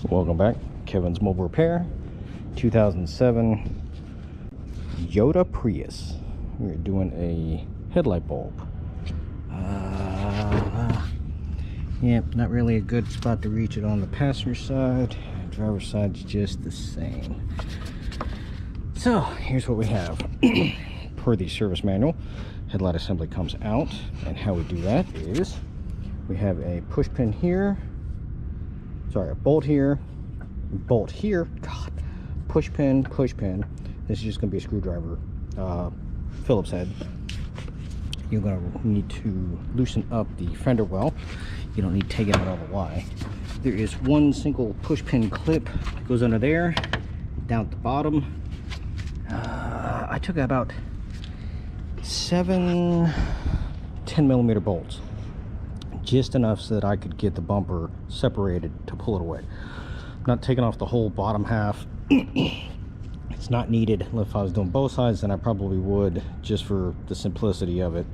Welcome back. Kevin's Mobile Repair, 2007 Toyota Prius. We're doing a headlight bulb. Yep, not really a good spot to reach it on the passenger side. Driver's side's just the same. So here's what we have. Per the service manual, headlight assembly comes out, and how we do that is we have a push pin here. Sorry, a bolt here, God, push pin. This is just going to be a screwdriver, Phillips head. You're going to need to loosen up the fender well. You don't need to take it out all the way. There is one single push pin clip that goes under there, down at the bottom. I took about 7 10mm bolts. Just enough so that I could get the bumper separated to pull it away. Not taking off the whole bottom half. It's not needed. If I was doing both sides, then I probably would, just for the simplicity of it.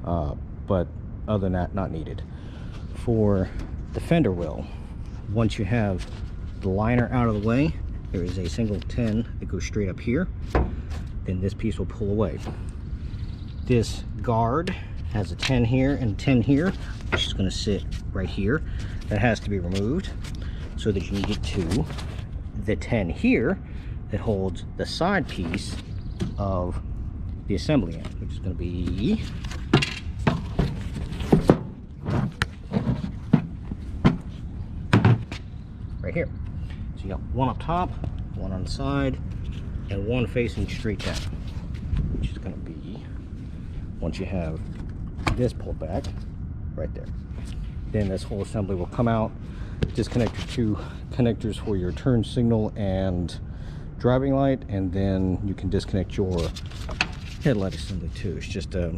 But other than that, not needed. For the fender well, once you have the liner out of the way, there is a single 10 that goes straight up here. Then this piece will pull away. This guard has a 10 here and 10 here, which is going to sit right here. That has to be removed so that you can get to the 10 here that holds the side piece of the assembly end, which is going to be right here. So you got one up top, one on the side, and one facing straight down, which is going to be, once you have this pulled back right there, then this whole assembly will come out. Disconnect your two connectors for your turn signal and driving light, and then you can disconnect your headlight assembly too. It's just a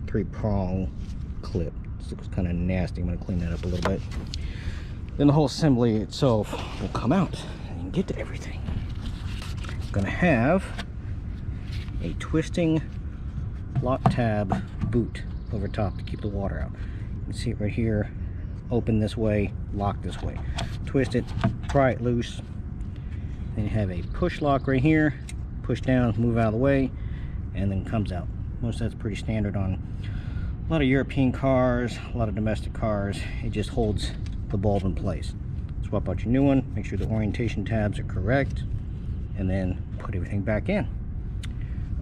3-prong clip. This looks kind of nasty. I'm going to clean that up a little bit. Then the whole assembly itself will come out and get to everything. I'm going to have a twisting lock tab boot over top to keep the water out. You can see it right here. Open this way, lock this way. Twist it, pry it loose. Then you have a push lock right here. Push down, move out of the way, and then comes out. Most of that's pretty standard on a lot of European cars, a lot of domestic cars. It just holds the bulb in place. Swap out your new one, make sure the orientation tabs are correct, and then put everything back in.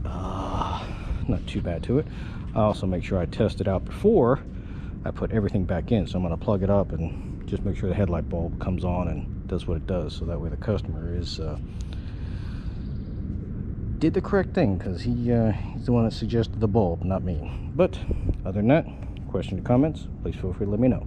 Not too bad to it. I also make sure I test it out before I put everything back in. So I'm going to plug it up and just make sure the headlight bulb comes on and does what it does, so that way the customer is did the correct thing, because he's the one that suggested the bulb, not me. But other than that, questions or comments, please feel free to let me know.